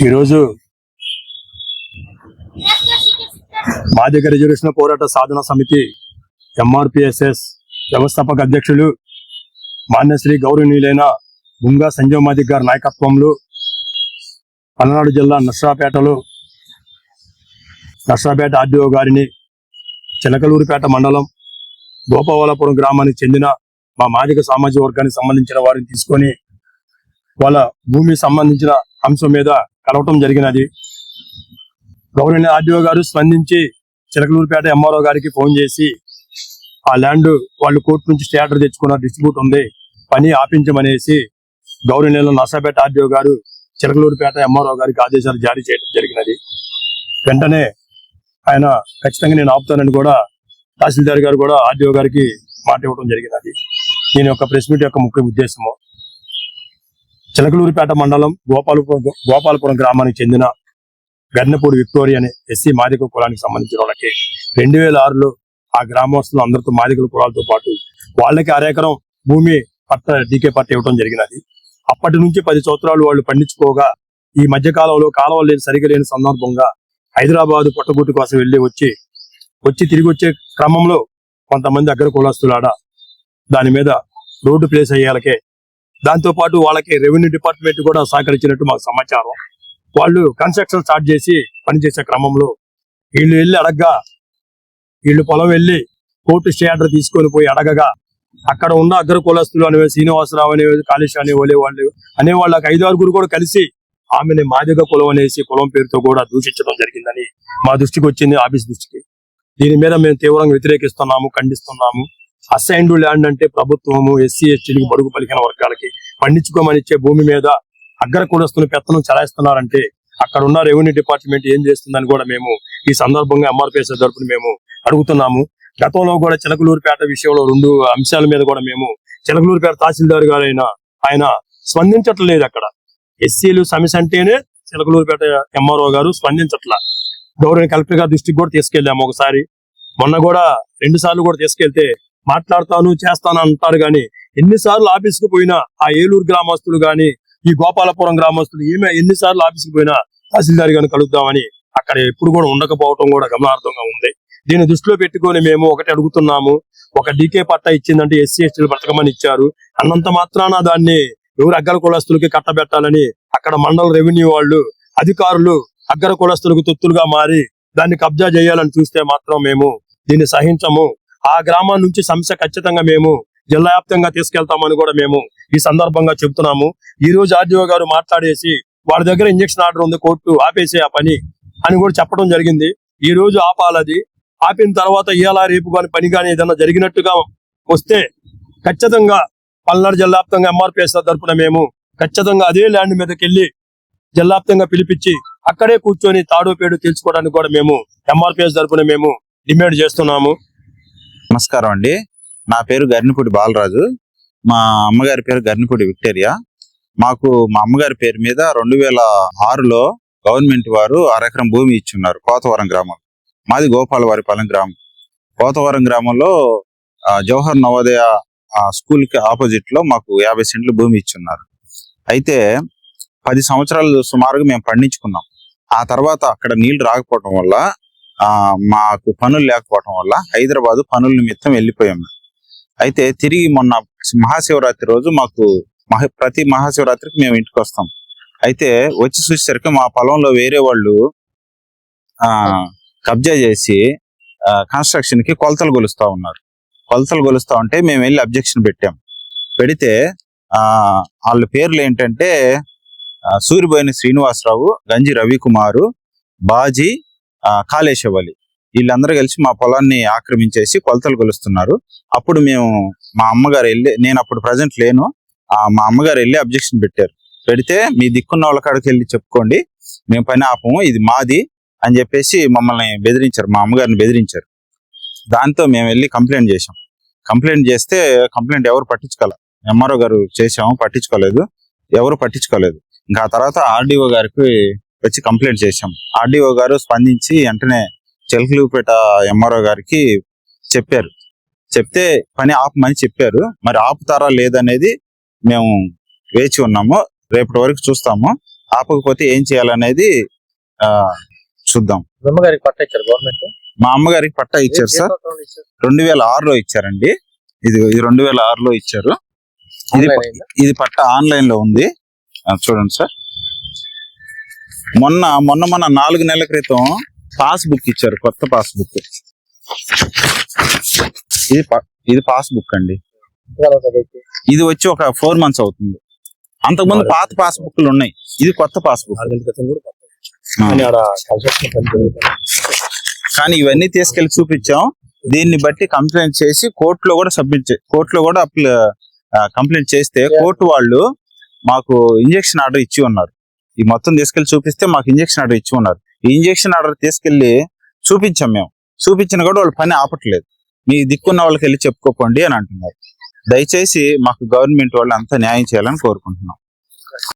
ఈరోజు మాదిగ రిజర్వేషన్ పోరాట సాధన సమితి ఎంఆర్పిఎస్ఎస్ వ్యవస్థాపక అధ్యక్షులు మాన్యశ్రీ గౌరవనీయులైన గుంగా సంజయ్ మాదిగ గారి నాయకత్వంలో పల్నాడు జిల్లా నర్సరాపేట ఆర్డీఓ గారిని, చిలకలూరిపేట మండలం గోపవలపురం గ్రామానికి చెందిన మా మాదిగ సామాజిక వర్గానికి సంబంధించిన వారిని తీసుకొని వాళ్ళ భూమికి సంబంధించిన అంశం మీద కలవటం జరిగినది. గౌరవనీయ ఆర్డీఓ గారు స్పందించి చిలకలూరిపేట ఎంఆర్ఓ గారికి ఫోన్ చేసి ఆ ల్యాండ్ వాళ్ళు కోర్టు నుంచి స్టే ఆర్డర్ తెచ్చుకున్న డిస్ట్రిబ్యూట్ ఉంది, పని ఆపించమనేసి గౌరవనీయులు నర్సరాపేట ఆర్డీఓ గారు చిలకలూరిపేట ఎంఆర్ఓ గారికి ఆదేశాలు జారీ చేయడం జరిగినది. వెంటనే ఆయన ఖచ్చితంగా నేను ఆపుతానని కూడా తహసీల్దార్ గారు కూడా ఆర్డీఓ గారికి మాట ఇవ్వడం జరిగినది. దీని యొక్క ప్రెస్ మీట్ యొక్క ముఖ్య ఉద్దేశము, చిలకలూరిపేట మండలం గోపాలపురం గ్రామానికి చెందిన గర్నపూడి విక్టోరియా అనే ఎస్సీ మాదిగ కులానికి సంబంధించిన వాళ్ళకి 2006లో ఆ గ్రామస్తులు అందరితో మాదిగల కులాలతో పాటు వాళ్ళకి 1/2 ఎకరం భూమి డీకే పట్ట ఇవ్వడం జరిగినది. అప్పటి నుంచి 10 సంవత్సరాలు వాళ్ళు పండించుకోగా ఈ మధ్య కాలంలో కాలువలు సరిగా లేని సందర్భంగా హైదరాబాద్ పొట్టగూటి కోసం వచ్చి తిరిగి వచ్చే క్రమంలో కొంతమంది అగ్ర కులస్తులాడ దాని మీద రోడ్డు ప్లేస్ అయ్యేలకే, దాంతో పాటు వాళ్ళకి రెవెన్యూ డిపార్ట్మెంట్ కూడా సహకరించినట్టు మాకు సమాచారం. వాళ్ళు కన్స్ట్రక్షన్ స్టార్ట్ చేసి పనిచేసే క్రమంలో వీళ్ళు పొలం వెళ్ళి కోర్టు స్టే ఆర్డర్ తీసుకొని పోయి అడగగా అక్కడ ఉన్న అగ్ర కులస్తులు అనే శ్రీనివాసరావు అనే కాళేశ్ అనే వాళ్ళకి 5-6 కూడా కలిసి ఆమెని మాదిగ కులం అనేసి కులం పేరుతో కూడా దూషించడం జరిగిందని మా దృష్టికి వచ్చింది, ఆఫీస్ దృష్టికి. దీని మీద మేము తీవ్రంగా వ్యతిరేకిస్తున్నాము, ఖండిస్తున్నాము. అసైన్డ్ ల్యాండ్ అంటే ప్రభుత్వము ఎస్సీ ఎస్టీలకు బడుగు పలికిన వర్గాలకి పండించుకోమని ఇచ్చే భూమి మీద అగ్ర కులస్తులు పెత్తనం చలాయిస్తున్నారంటే అక్కడ ఉన్న రెవెన్యూ డిపార్ట్మెంట్ ఏం చేస్తుందని కూడా మేము ఈ సందర్భంగా ఎంఆర్పిఎస్ తరపున మేము అడుగుతున్నాము. గతంలో కూడా చిలకలూరిపేట విషయంలో 2 అంశాల మీద కూడా మేము చిలకలూరిపేట తహసీల్దార్ గారు ఆయన స్పందించట్లేదు. అక్కడ ఎస్సీలు సమస్య అంటేనే చిలకలూరిపేట ఎంఆర్ఓ గారు స్పందించట్లా. గౌరవ కలెక్టర్ గారి దృష్టికి కూడా తీసుకెళ్లాము ఒకసారి, మొన్న కూడా 2 సార్లు కూడా తీసుకెళ్తే మాట్లాడతాను చేస్తాను అంటారు. కానీ ఎన్నిసార్లు ఆఫీస్కి పోయినా ఆ ఏలూరు గ్రామస్తులు గాని ఈ గోపాలపురం గ్రామస్తులు ఎన్నిసార్లు ఆఫీస్కి పోయినా తహసీల్దార్ గారిని కలుద్దామని అక్కడ ఎప్పుడు కూడా ఉండకపోవటం కూడా గమనార్థంగా ఉంది. దీన్ని దృష్టిలో పెట్టుకొని మేము ఒకటి అడుగుతున్నాము, ఒక డీకే పట్టా ఇచ్చిందంటే ఎస్సీ ఎస్టీలు బ్రతకమని ఇచ్చారు అన్నంత మాత్రాన దాన్ని ఎవరు అగ్ర కులస్తులకి కట్టబెట్టాలని అక్కడ మండల రెవెన్యూ వాళ్ళు అధికారులు అగ్ర కులస్తులకు తొత్తులుగా మారి దాన్ని కబ్జా చేయాలని చూస్తే మాత్రం మేము దీన్ని సహించము. ఆ గ్రామం నుంచి సమస్య ఖచ్చితంగా మేము జిల్లా వ్యాప్తంగా తీసుకెళ్తామని కూడా మేము ఈ సందర్భంగా చెబుతున్నాము. ఈ రోజు ఆర్డీఓ గారు మాట్లాడేసి వాళ్ళ దగ్గర ఇంజక్షన్ ఆర్డర్ ఉంది, కోర్టు ఆపేసే ఆ పని అని కూడా చెప్పడం జరిగింది. ఈ రోజు ఆపాలది, ఆపిన తర్వాత ఇవాళ రేపు కానీ పని కానీ ఏదైనా జరిగినట్టుగా వస్తే ఖచ్చితంగా పల్నాడు జిల్లా వ్యాప్తంగా ఎంఆర్పిఎస్ తరపున మేము ఖచ్చితంగా అదే ల్యాండ్ మీదకి వెళ్ళి జిల్లా వ్యాప్తంగా పిలిపించి అక్కడే కూర్చొని తాడో పేడు తెలుసుకోవడానికి కూడా మేము ఎంఆర్పిఎస్ తరపున మేము డిమాండ్ చేస్తున్నాము. నమస్కారం అండి, నా పేరు గర్నిపూడి బాలరాజు, మా అమ్మగారి పేరు గర్నిపూడి విక్టోరియా. మా అమ్మగారి పేరు మీద 2006లో గవర్నమెంట్ వారు 1/2 ఎకరం భూమి ఇచ్చున్నారు కోతవరం గ్రామం. మాది గోపాలవారిపాలెం గ్రామం. కోతవరం గ్రామంలో జవహర్ నవోదయ స్కూల్ కి ఆపోజిట్ లో మాకు 50 సెంట్లు భూమి ఇచ్చున్నారు. అయితే 10 సంవత్సరాలు సుమారుగా మేము పండించుకున్నాం. ఆ తర్వాత అక్కడ నీళ్లు రాకపోవటం వల్ల మాకు పనులు లేకపోవటం వల్ల హైదరాబాద్ పనుల నిమిత్తం వెళ్ళిపోయాము. అయితే తిరిగి మొన్న మహాశివరాత్రి రోజు ప్రతి మహాశివరాత్రికి మేము ఇంటికి వస్తాం. అయితే వచ్చి చూసేసరికి మా పొలంలో వేరే వాళ్ళు కబ్జా చేసి కన్స్ట్రక్షన్ కి కొలతలు కొలుస్తా ఉన్నారు. కొలతలు కొలుస్తా ఉంటే మేము వెళ్ళి అబ్జెక్షన్ పెడితే వాళ్ళ పేర్లు ఏంటంటే సూరిబోయిన శ్రీనివాసరావు, గంజి రవికుమారు, బాజీ, కాళేశవలి, వీళ్ళందరూ కలిసి మా పొలాన్ని ఆక్రమించేసి కొలతలు కొలుస్తున్నారు. అప్పుడు మా అమ్మగారు నేను అప్పుడు ప్రజెంట్ లేను, మా అమ్మగారు వెళ్ళి అబ్జెక్షన్ పెడితే మీ దిక్కున్న వాళ్ళ కాడికి వెళ్ళి చెప్పుకోండి, మేము పని ఆపము, ఇది మాది అని చెప్పేసి మమ్మల్ని బెదిరించారు, మా అమ్మగారిని బెదిరించారు. దాంతో మేము వెళ్ళి కంప్లైంట్ చేసాం. కంప్లైంట్ చేస్తే కంప్లైంట్ ఎవరు పట్టించుకోలేదు. ఎంఆర్ఓ గారు చేసాము, ఎవరు పట్టించుకోలేదు. ఇంకా తర్వాత ఆర్డీఓ గారికి వచ్చి కంప్లైంట్ చేశాం. ఆర్డీఓ గారు స్పందించి వెంటనే చిలకలూరిపేట ఎంఆర్ఓ గారికి చెప్తే పని ఆపమని చెప్పారు. మరి ఆపుతారా లేదనేది మేము వేచి ఉన్నాము. రేపటి వరకు చూస్తాము. ఆపకపోతే ఏం చేయాలనేది చూద్దాం. అమ్మగారికి పట్ట ఇచ్చారు గవర్నమెంట్. మా అమ్మగారికి పట్టా ఇచ్చారు సార్, 2006లో ఇచ్చారండి. ఇది 2006లో ఇచ్చారు. ఇది పట్టా ఆన్లైన్ లో ఉంది, చూడండి సార్. మొన్న 4 నెలల క్రితం పాస్బుక్ ఇచ్చారు, కొత్త పాస్బుక్. ఇది పాస్బుక్ అండి. ఇది వచ్చి ఒక 4 months అవుతుంది. అంతకుముందు పాత పాస్బుక్లు ఉన్నాయి, ఇది కొత్త పాస్బుక్. కానీ ఇవన్నీ తీసుకెళ్లి చూపించాం. దీన్ని బట్టి కంప్లైంట్ చేసి కోర్టులో కూడా కంప్లైంట్ చేస్తే కోర్టు వాళ్ళు మాకు ఇంజెక్షన్ ఆర్డర్ ఇచ్చి ఉన్నారు. ఈ మొత్తం తీసుకెళ్లి చూపిస్తే మాకు ఇంజెక్షన్ ఆర్డర్ ఇచ్చి ఉన్నారు. ఈ ఇంజెక్షన్ ఆర్డర్ తీసుకెళ్లి చూపించాం మేము. చూపించిన కూడా వాళ్ళు పని ఆపట్లేదు. మీ దిక్కున్న వాళ్ళకి వెళ్ళి చెప్పుకోకండి అని అంటున్నారు. దయచేసి మాకు గవర్నమెంట్ వాళ్ళు అంతా న్యాయం చేయాలని కోరుకుంటున్నాం.